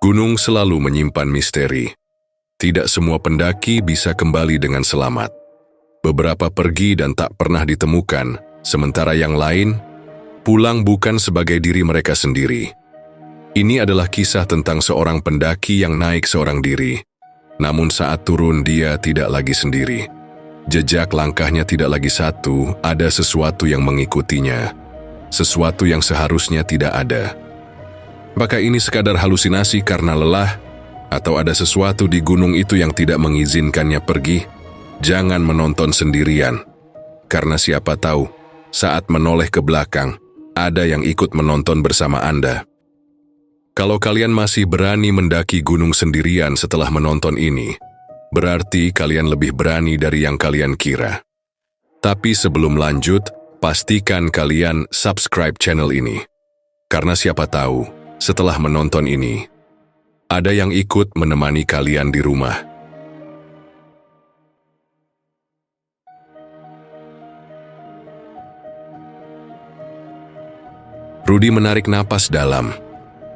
Gunung selalu menyimpan misteri. Tidak semua pendaki bisa kembali dengan selamat. Beberapa pergi dan tak pernah ditemukan, sementara yang lain pulang bukan sebagai diri mereka sendiri. Ini adalah kisah tentang seorang pendaki yang naik seorang diri. Namun saat turun dia tidak lagi sendiri. Jejak langkahnya tidak lagi satu, ada sesuatu yang mengikutinya. Sesuatu yang seharusnya tidak ada. Apakah ini sekadar halusinasi karena lelah? Atau ada sesuatu di gunung itu yang tidak mengizinkannya pergi? Jangan menonton sendirian. Karena siapa tahu, saat menoleh ke belakang, ada yang ikut menonton bersama Anda. Kalau kalian masih berani mendaki gunung sendirian setelah menonton ini, berarti kalian lebih berani dari yang kalian kira. Tapi sebelum lanjut, pastikan kalian subscribe channel ini. Karena siapa tahu, setelah menonton ini, ada yang ikut menemani kalian di rumah. Rudy menarik napas dalam.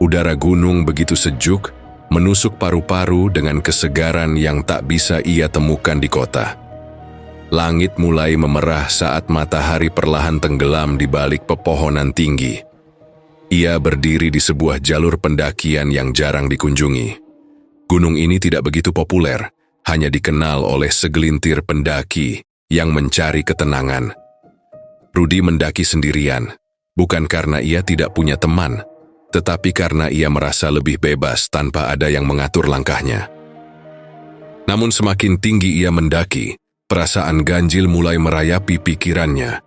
Udara gunung begitu sejuk, menusuk paru-paru dengan kesegaran yang tak bisa ia temukan di kota. Langit mulai memerah saat matahari perlahan tenggelam di balik pepohonan tinggi. Ia berdiri di sebuah jalur pendakian yang jarang dikunjungi. Gunung ini tidak begitu populer, hanya dikenal oleh segelintir pendaki yang mencari ketenangan. Rudy mendaki sendirian, bukan karena ia tidak punya teman, tetapi karena ia merasa lebih bebas tanpa ada yang mengatur langkahnya. Namun semakin tinggi ia mendaki, perasaan ganjil mulai merayapi pikirannya.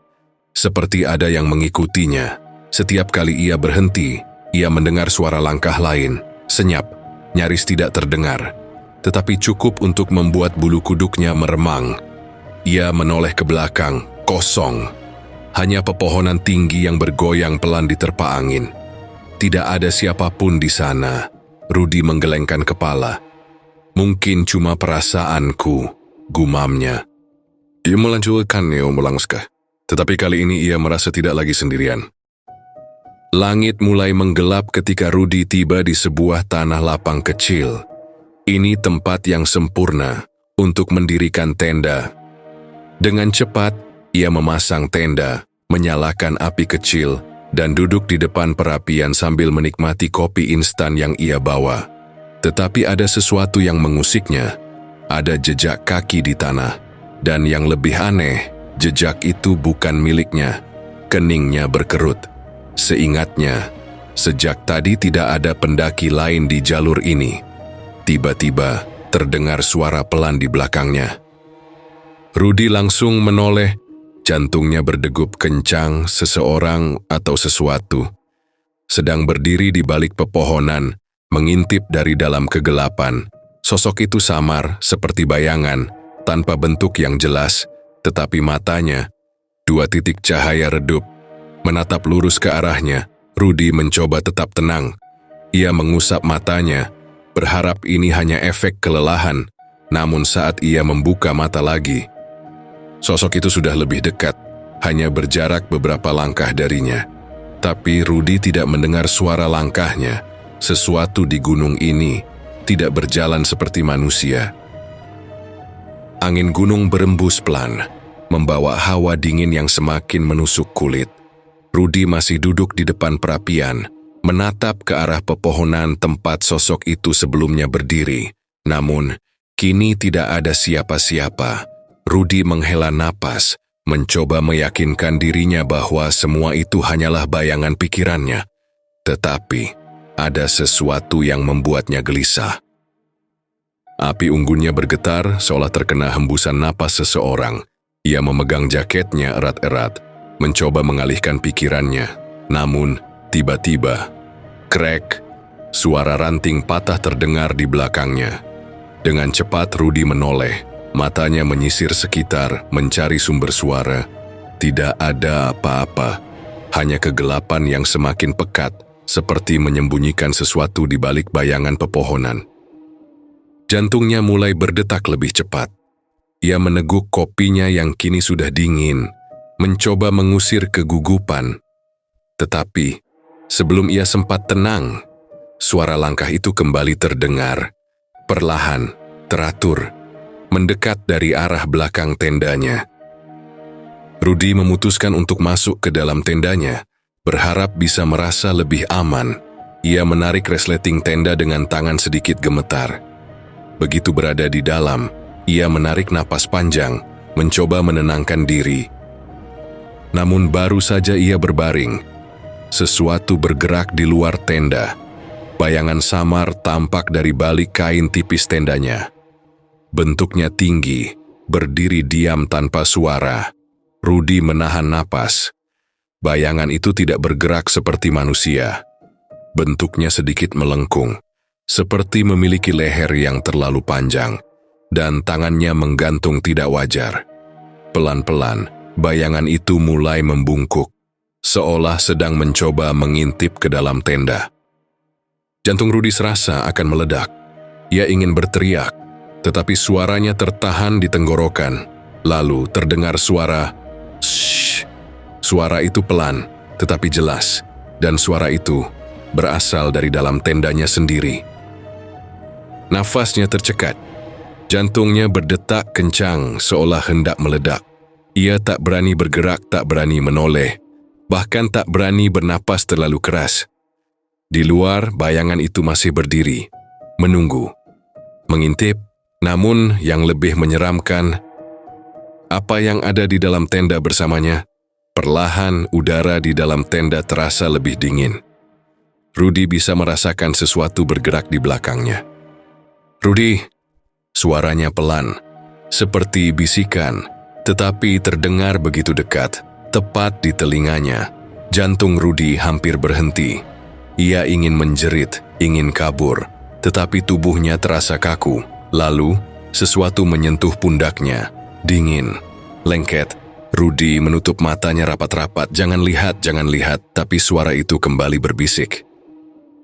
Seperti ada yang mengikutinya. Setiap kali ia berhenti, ia mendengar suara langkah lain, senyap, nyaris tidak terdengar, tetapi cukup untuk membuat bulu kuduknya meremang. Ia menoleh ke belakang, kosong. Hanya pepohonan tinggi yang bergoyang pelan diterpa angin. Tidak ada siapapun di sana. Rudy menggelengkan kepala. Mungkin cuma perasaanku, gumamnya. Ia melanjutkannya melangkah, tetapi kali ini ia merasa tidak lagi sendirian. Langit mulai menggelap ketika Rudy tiba di sebuah tanah lapang kecil. Ini tempat yang sempurna untuk mendirikan tenda. Dengan cepat, ia memasang tenda, menyalakan api kecil, dan duduk di depan perapian sambil menikmati kopi instan yang ia bawa. Tetapi ada sesuatu yang mengusiknya. Ada jejak kaki di tanah. Dan yang lebih aneh, jejak itu bukan miliknya. Keningnya berkerut. Seingatnya, sejak tadi tidak ada pendaki lain di jalur ini. Tiba-tiba terdengar suara pelan di belakangnya. Rudy langsung menoleh, jantungnya berdegup kencang. Seseorang atau sesuatu sedang berdiri di balik pepohonan, mengintip dari dalam kegelapan. Sosok itu samar, seperti bayangan, tanpa bentuk yang jelas, tetapi matanya, dua titik cahaya redup, menatap lurus ke arahnya. Rudy mencoba tetap tenang. Ia mengusap matanya, berharap ini hanya efek kelelahan. Namun saat ia membuka mata lagi, sosok itu sudah lebih dekat, hanya berjarak beberapa langkah darinya. Tapi Rudy tidak mendengar suara langkahnya. Sesuatu di gunung ini tidak berjalan seperti manusia. Angin gunung berembus pelan, membawa hawa dingin yang semakin menusuk kulit. Rudy masih duduk di depan perapian, menatap ke arah pepohonan tempat sosok itu sebelumnya berdiri. Namun, kini tidak ada siapa-siapa. Rudy menghela napas, mencoba meyakinkan dirinya bahwa semua itu hanyalah bayangan pikirannya. Tetapi, ada sesuatu yang membuatnya gelisah. Api unggunnya bergetar seolah terkena hembusan napas seseorang. Ia memegang jaketnya erat-erat, mencoba mengalihkan pikirannya. Namun, tiba-tiba, krek, suara ranting patah terdengar di belakangnya. Dengan cepat Rudy menoleh, matanya menyisir sekitar, mencari sumber suara. Tidak ada apa-apa, hanya kegelapan yang semakin pekat, seperti menyembunyikan sesuatu di balik bayangan pepohonan. Jantungnya mulai berdetak lebih cepat. Ia meneguk kopinya yang kini sudah dingin, mencoba mengusir kegugupan. Tetapi, sebelum ia sempat tenang, suara langkah itu kembali terdengar, perlahan, teratur, mendekat dari arah belakang tendanya. Rudy memutuskan untuk masuk ke dalam tendanya, berharap bisa merasa lebih aman. Ia menarik resleting tenda dengan tangan sedikit gemetar. Begitu berada di dalam, ia menarik napas panjang, mencoba menenangkan diri. Namun baru saja ia berbaring, sesuatu bergerak di luar tenda. Bayangan samar tampak dari balik kain tipis tendanya. Bentuknya tinggi, berdiri diam tanpa suara. Rudy menahan napas. Bayangan itu tidak bergerak seperti manusia. Bentuknya sedikit melengkung, seperti memiliki leher yang terlalu panjang, dan tangannya menggantung tidak wajar. Pelan-pelan, bayangan itu mulai membungkuk, seolah sedang mencoba mengintip ke dalam tenda. Jantung Rudy serasa akan meledak. Ia ingin berteriak, tetapi suaranya tertahan di tenggorokan. Lalu terdengar suara, "Shh." Suara itu pelan, tetapi jelas, dan suara itu berasal dari dalam tendanya sendiri. Nafasnya tercekat. Jantungnya berdetak kencang seolah hendak meledak. Ia tak berani bergerak, tak berani menoleh, bahkan tak berani bernapas terlalu keras. Di luar, bayangan itu masih berdiri, menunggu, mengintip. Namun yang lebih menyeramkan, apa yang ada di dalam tenda bersamanya. Perlahan udara di dalam tenda terasa lebih dingin. Rudy bisa merasakan sesuatu bergerak di belakangnya. "Rudy," suaranya pelan, seperti bisikan, tetapi terdengar begitu dekat, tepat di telinganya. Jantung Rudy hampir berhenti. Ia ingin menjerit, ingin kabur, tetapi tubuhnya terasa kaku. Lalu, sesuatu menyentuh pundaknya, dingin, lengket. Rudy menutup matanya rapat-rapat. Jangan lihat, tapi suara itu kembali berbisik.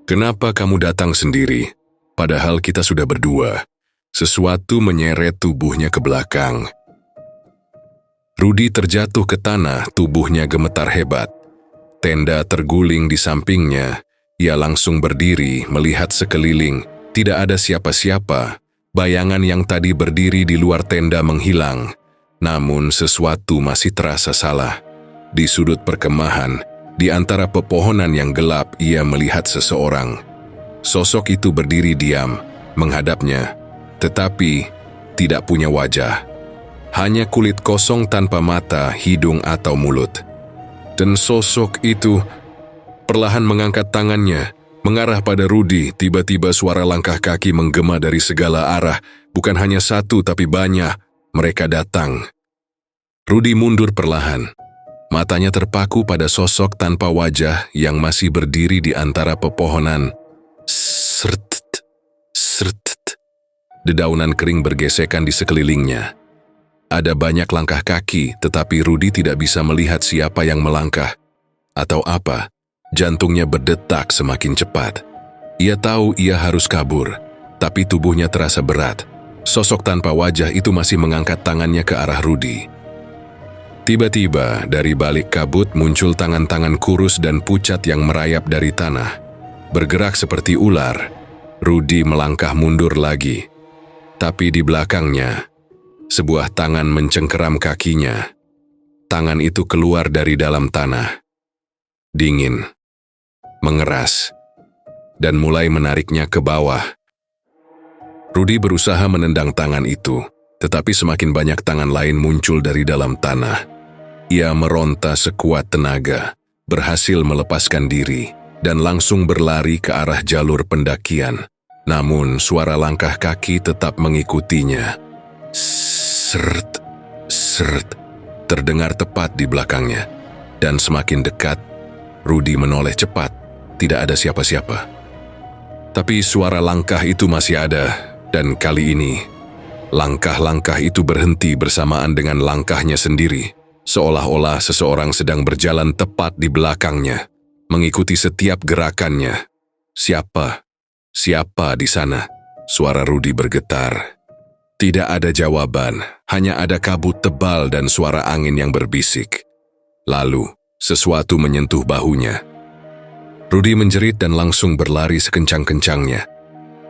"Kenapa kamu datang sendiri? Padahal kita sudah berdua." Sesuatu menyeret tubuhnya ke belakang. Rudy terjatuh ke tanah, tubuhnya gemetar hebat. Tenda terguling di sampingnya. Ia langsung berdiri, melihat sekeliling. Tidak ada siapa-siapa. Bayangan yang tadi berdiri di luar tenda menghilang. Namun sesuatu masih terasa salah. Di sudut perkemahan, di antara pepohonan yang gelap, ia melihat seseorang. Sosok itu berdiri diam, menghadapnya, tetapi tidak punya wajah. Hanya kulit kosong tanpa mata, hidung atau mulut. Dan sosok itu perlahan mengangkat tangannya, mengarah pada Rudy. Tiba-tiba suara langkah kaki menggema dari segala arah. Bukan hanya satu, tapi banyak. Mereka datang. Rudy mundur perlahan. Matanya terpaku pada sosok tanpa wajah yang masih berdiri di antara pepohonan. Sert, sert. Dedaunan kering bergesekan di sekelilingnya. Ada banyak langkah kaki, tetapi Rudy tidak bisa melihat siapa yang melangkah atau apa. Jantungnya berdetak semakin cepat. Ia tahu ia harus kabur, tapi tubuhnya terasa berat. Sosok tanpa wajah itu masih mengangkat tangannya ke arah Rudy. Tiba-tiba, dari balik kabut muncul tangan-tangan kurus dan pucat yang merayap dari tanah. Bergerak seperti ular, Rudy melangkah mundur lagi. Tapi di belakangnya, sebuah tangan mencengkeram kakinya. Tangan itu keluar dari dalam tanah. Dingin, mengeras, dan mulai menariknya ke bawah. Rudy berusaha menendang tangan itu, tetapi semakin banyak tangan lain muncul dari dalam tanah. Ia meronta sekuat tenaga, berhasil melepaskan diri, dan langsung berlari ke arah jalur pendakian. Namun suara langkah kaki tetap mengikutinya. Seret, seret, terdengar tepat di belakangnya. Dan semakin dekat, Rudy menoleh cepat. Tidak ada siapa-siapa. Tapi suara langkah itu masih ada, dan kali ini, langkah-langkah itu berhenti bersamaan dengan langkahnya sendiri, seolah-olah seseorang sedang berjalan tepat di belakangnya, mengikuti setiap gerakannya. Siapa? Siapa di sana? Suara Rudy bergetar. Tidak ada jawaban, hanya ada kabut tebal dan suara angin yang berbisik. Lalu, sesuatu menyentuh bahunya. Rudy menjerit dan langsung berlari sekencang-kencangnya.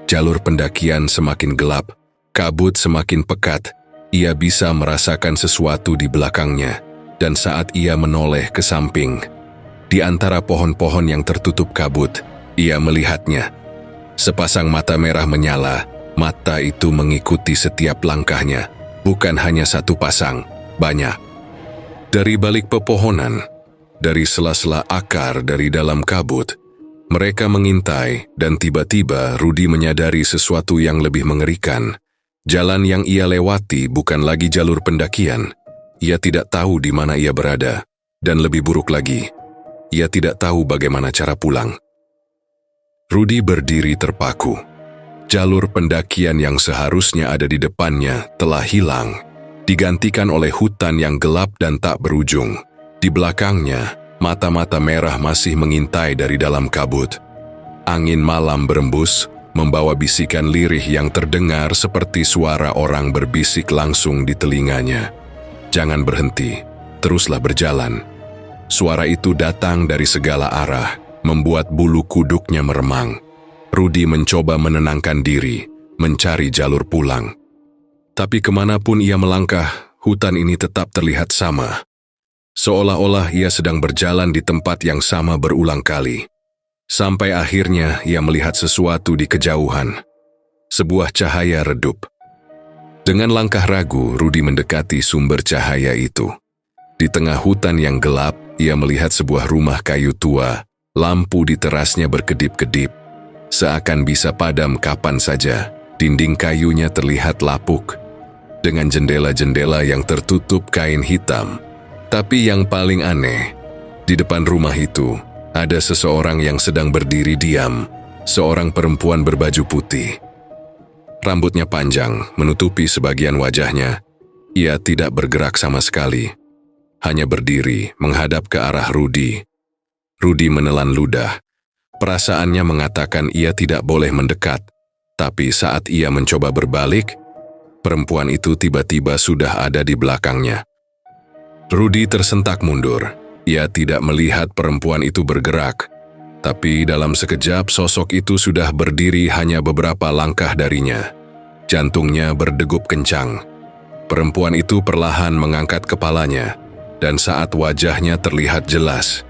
Jalur pendakian semakin gelap, kabut semakin pekat. Ia bisa merasakan sesuatu di belakangnya, dan saat ia menoleh ke samping, di antara pohon-pohon yang tertutup kabut, ia melihatnya. Sepasang mata merah menyala, mata itu mengikuti setiap langkahnya, bukan hanya satu pasang, banyak. Dari balik pepohonan, dari sela-sela akar dari dalam kabut, mereka mengintai dan tiba-tiba Rudy menyadari sesuatu yang lebih mengerikan. Jalan yang ia lewati bukan lagi jalur pendakian. Ia tidak tahu di mana ia berada, dan lebih buruk lagi, ia tidak tahu bagaimana cara pulang. Rudy berdiri terpaku. Jalur pendakian yang seharusnya ada di depannya telah hilang, digantikan oleh hutan yang gelap dan tak berujung. Di belakangnya, mata-mata merah masih mengintai dari dalam kabut. Angin malam berembus, membawa bisikan lirih yang terdengar seperti suara orang berbisik langsung di telinganya. Jangan berhenti, teruslah berjalan. Suara itu datang dari segala arah, membuat bulu kuduknya meremang. Rudy mencoba menenangkan diri, mencari jalur pulang. Tapi kemanapun ia melangkah, hutan ini tetap terlihat sama. Seolah-olah ia sedang berjalan di tempat yang sama berulang kali. Sampai akhirnya ia melihat sesuatu di kejauhan. Sebuah cahaya redup. Dengan langkah ragu, Rudy mendekati sumber cahaya itu. Di tengah hutan yang gelap, ia melihat sebuah rumah kayu tua. Lampu di terasnya berkedip-kedip. Seakan bisa padam kapan saja, dinding kayunya terlihat lapuk. Dengan jendela-jendela yang tertutup kain hitam. Tapi yang paling aneh, di depan rumah itu, ada seseorang yang sedang berdiri diam, seorang perempuan berbaju putih. Rambutnya panjang, menutupi sebagian wajahnya. Ia tidak bergerak sama sekali, hanya berdiri menghadap ke arah Rudy. Rudy menelan ludah. Perasaannya mengatakan ia tidak boleh mendekat, tapi saat ia mencoba berbalik, perempuan itu tiba-tiba sudah ada di belakangnya. Rudy tersentak mundur. Ia tidak melihat perempuan itu bergerak, tapi dalam sekejap sosok itu sudah berdiri hanya beberapa langkah darinya. Jantungnya berdegup kencang. Perempuan itu perlahan mengangkat kepalanya, dan saat wajahnya terlihat jelas.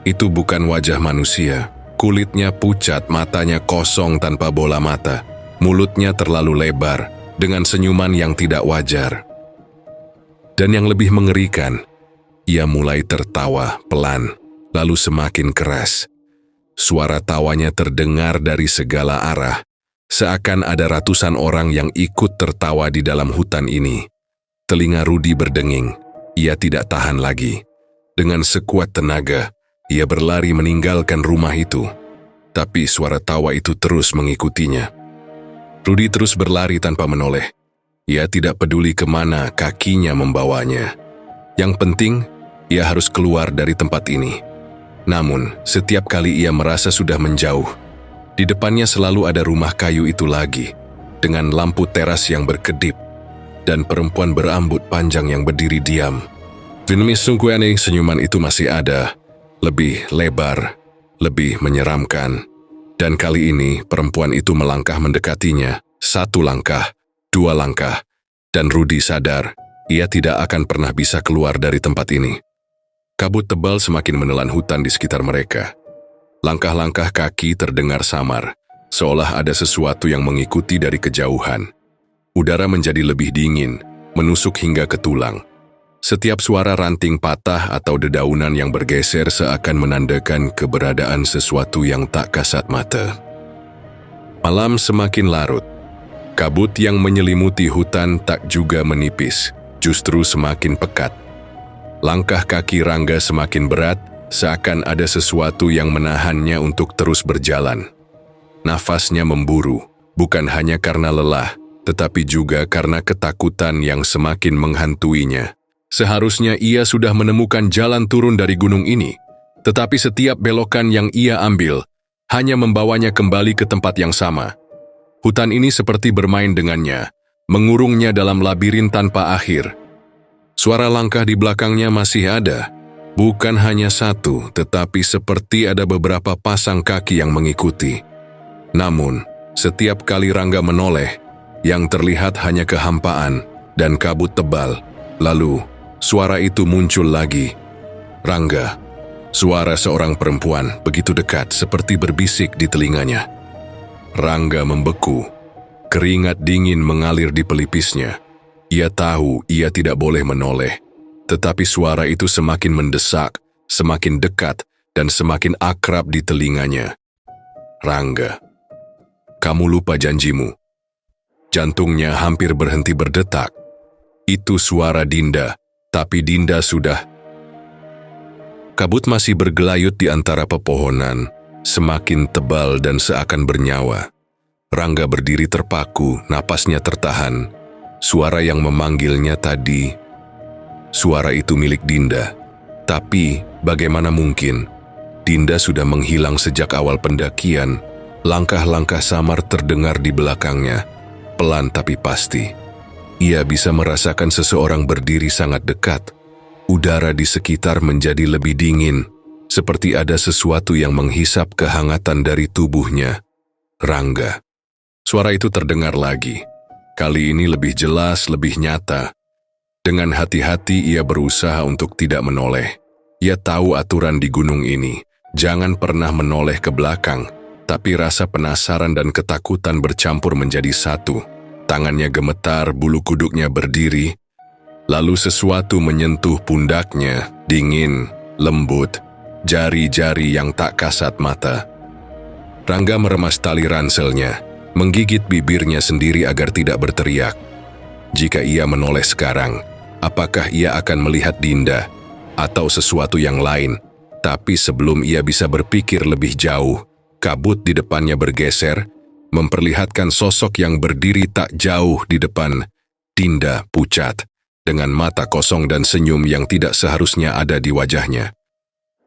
Itu bukan wajah manusia. Kulitnya pucat, matanya kosong tanpa bola mata. Mulutnya terlalu lebar, dengan senyuman yang tidak wajar. Dan yang lebih mengerikan, ia mulai tertawa pelan, lalu semakin keras. Suara tawanya terdengar dari segala arah, seakan ada ratusan orang yang ikut tertawa di dalam hutan ini. Telinga Rudy berdenging, ia tidak tahan lagi. Dengan sekuat tenaga, ia berlari meninggalkan rumah itu. Tapi suara tawa itu terus mengikutinya. Rudy terus berlari tanpa menoleh. Ia tidak peduli kemana kakinya membawanya. Yang penting, ia harus keluar dari tempat ini. Namun, setiap kali ia merasa sudah menjauh, di depannya selalu ada rumah kayu itu lagi, dengan lampu teras yang berkedip, dan perempuan berambut panjang yang berdiri diam. Demi sungguh aneh, senyuman itu masih ada, lebih lebar, lebih menyeramkan. Dan kali ini, perempuan itu melangkah mendekatinya, satu langkah, dua langkah, dan Rudy sadar, ia tidak akan pernah bisa keluar dari tempat ini. Kabut tebal semakin menelan hutan di sekitar mereka. Langkah-langkah kaki terdengar samar, seolah ada sesuatu yang mengikuti dari kejauhan. Udara menjadi lebih dingin, menusuk hingga ke tulang. Setiap suara ranting patah atau dedaunan yang bergeser seakan menandakan keberadaan sesuatu yang tak kasat mata. Malam semakin larut. Kabut yang menyelimuti hutan tak juga menipis, justru semakin pekat. Langkah kaki Rangga semakin berat, seakan ada sesuatu yang menahannya untuk terus berjalan. Nafasnya memburu, bukan hanya karena lelah, tetapi juga karena ketakutan yang semakin menghantuinya. Seharusnya ia sudah menemukan jalan turun dari gunung ini, tetapi setiap belokan yang ia ambil hanya membawanya kembali ke tempat yang sama. Hutan ini seperti bermain dengannya, mengurungnya dalam labirin tanpa akhir. Suara langkah di belakangnya masih ada, Bukan hanya satu, tetapi seperti ada beberapa pasang kaki yang mengikuti. Namun, setiap kali Rangga menoleh, yang terlihat hanya kehampaan dan kabut tebal. Lalu, suara itu muncul lagi. Rangga, suara seorang perempuan begitu dekat seperti berbisik di telinganya. Rangga membeku. Keringat dingin mengalir di pelipisnya. Ia tahu ia tidak boleh menoleh. Tetapi suara itu semakin mendesak, semakin dekat, dan semakin akrab di telinganya. Rangga, kamu lupa janjimu. Jantungnya hampir berhenti berdetak. Itu suara Dinda, tapi Dinda sudah. Kabut masih bergelayut di antara pepohonan, semakin tebal dan seakan bernyawa. Rangga berdiri terpaku, napasnya tertahan. Suara yang memanggilnya tadi, suara itu milik Dinda. Tapi, bagaimana mungkin? Dinda sudah menghilang sejak awal pendakian. Langkah-langkah samar terdengar di belakangnya. Pelan tapi pasti. Ia bisa merasakan seseorang berdiri sangat dekat. Udara di sekitar menjadi lebih dingin, seperti ada sesuatu yang menghisap kehangatan dari tubuhnya. Rangga. Suara itu terdengar lagi. Kali ini lebih jelas, lebih nyata. Dengan hati-hati ia berusaha untuk tidak menoleh. Ia tahu aturan di gunung ini, jangan pernah menoleh ke belakang, tapi rasa penasaran dan ketakutan bercampur menjadi satu. Tangannya gemetar, bulu kuduknya berdiri, lalu sesuatu menyentuh pundaknya, dingin, lembut, jari-jari yang tak kasat mata. Rangga meremas tali ranselnya, menggigit bibirnya sendiri agar tidak berteriak. Jika ia menoleh sekarang, apakah ia akan melihat Dinda atau sesuatu yang lain? Tapi sebelum ia bisa berpikir lebih jauh, kabut di depannya bergeser, memperlihatkan sosok yang berdiri tak jauh di depan. Dinda pucat, dengan mata kosong dan senyum yang tidak seharusnya ada di wajahnya.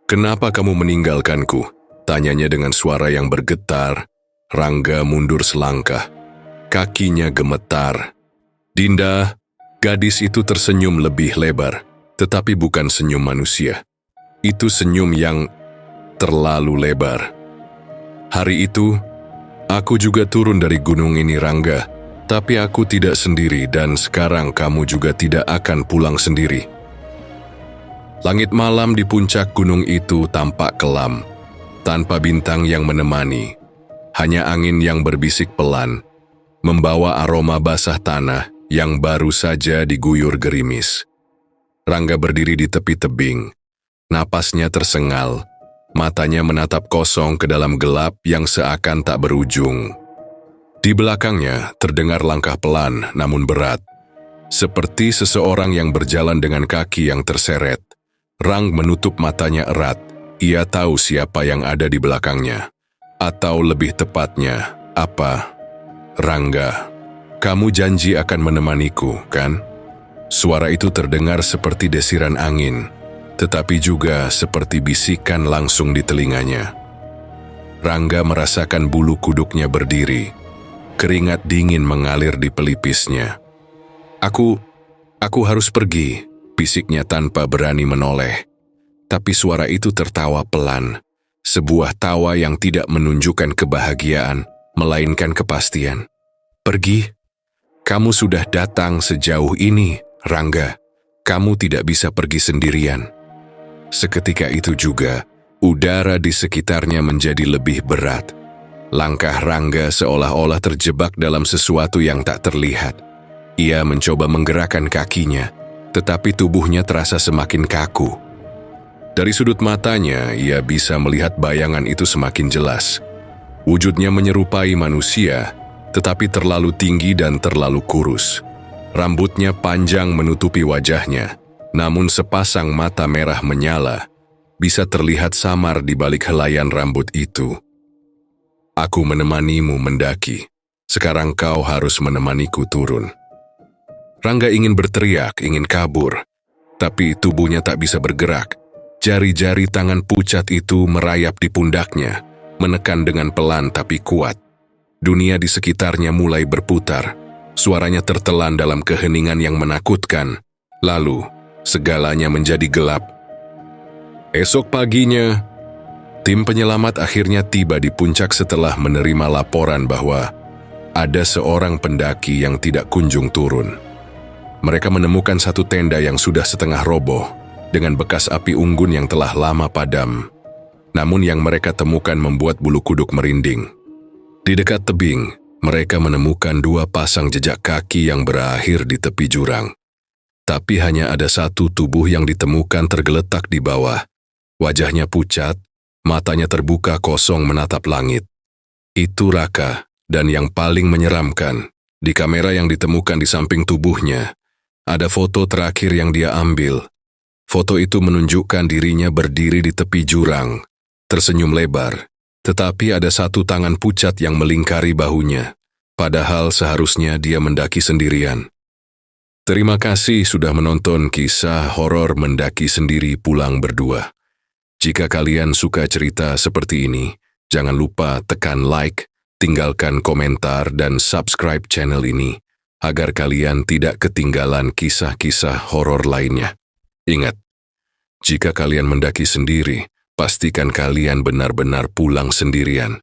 "Kenapa kamu meninggalkanku?" tanyanya dengan suara yang bergetar. Rangga mundur selangkah. Kakinya gemetar. "Dinda," gadis itu tersenyum lebih lebar, tetapi bukan senyum manusia. Itu senyum yang terlalu lebar. "Hari itu, aku juga turun dari gunung ini, Rangga, tapi aku tidak sendiri dan sekarang kamu juga tidak akan pulang sendiri." Langit malam di puncak gunung itu tampak kelam, tanpa bintang yang menemani. Hanya angin yang berbisik pelan, membawa aroma basah tanah yang baru saja diguyur gerimis. Rangga berdiri di tepi tebing. Napasnya tersengal, matanya menatap kosong ke dalam gelap yang seakan tak berujung. Di belakangnya terdengar langkah pelan namun berat, seperti seseorang yang berjalan dengan kaki yang terseret. Rang menutup matanya erat. Ia tahu siapa yang ada di belakangnya. Atau lebih tepatnya, apa? "Rangga, kamu janji akan menemaniku, kan?" Suara itu terdengar seperti desiran angin, tetapi juga seperti bisikan langsung di telinganya. Rangga merasakan bulu kuduknya berdiri. Keringat dingin mengalir di pelipisnya. Aku harus pergi," bisiknya tanpa berani menoleh. Tapi suara itu tertawa pelan. Sebuah tawa yang tidak menunjukkan kebahagiaan, melainkan kepastian. "Pergi? Kamu sudah datang sejauh ini, Rangga. Kamu tidak bisa pergi sendirian." Seketika itu juga, udara di sekitarnya menjadi lebih berat. Langkah Rangga seolah-olah terjebak dalam sesuatu yang tak terlihat. Ia mencoba menggerakkan kakinya, tetapi tubuhnya terasa semakin kaku. Dari sudut matanya, ia bisa melihat bayangan itu semakin jelas. Wujudnya menyerupai manusia, tetapi terlalu tinggi dan terlalu kurus. Rambutnya panjang menutupi wajahnya, namun sepasang mata merah menyala, bisa terlihat samar di balik helaian rambut itu. "Aku menemanimu mendaki, sekarang kau harus menemaniku turun." Rangga ingin berteriak, ingin kabur, tapi tubuhnya tak bisa bergerak. Jari-jari tangan pucat itu merayap di pundaknya, menekan dengan pelan tapi kuat. Dunia di sekitarnya mulai berputar. Suaranya tertelan dalam keheningan yang menakutkan. Lalu, segalanya menjadi gelap. Esok paginya, tim penyelamat akhirnya tiba di puncak setelah menerima laporan bahwa ada seorang pendaki yang tidak kunjung turun. Mereka menemukan satu tenda yang sudah setengah roboh dengan bekas api unggun yang telah lama padam. Namun yang mereka temukan membuat bulu kuduk merinding. Di dekat tebing, mereka menemukan 2 pasang jejak kaki yang berakhir di tepi jurang. Tapi hanya ada satu tubuh yang ditemukan tergeletak di bawah. Wajahnya pucat, matanya terbuka kosong menatap langit. Itu Raka, dan yang paling menyeramkan, di kamera yang ditemukan di samping tubuhnya, ada foto terakhir yang dia ambil. Foto itu menunjukkan dirinya berdiri di tepi jurang, tersenyum lebar, tetapi ada satu tangan pucat yang melingkari bahunya, padahal seharusnya dia mendaki sendirian. Terima kasih sudah menonton kisah horor mendaki sendiri pulang berdua. Jika kalian suka cerita seperti ini, jangan lupa tekan like, tinggalkan komentar dan subscribe channel ini, agar kalian tidak ketinggalan kisah-kisah horor lainnya. Ingat, jika kalian mendaki sendiri, pastikan kalian benar-benar pulang sendirian.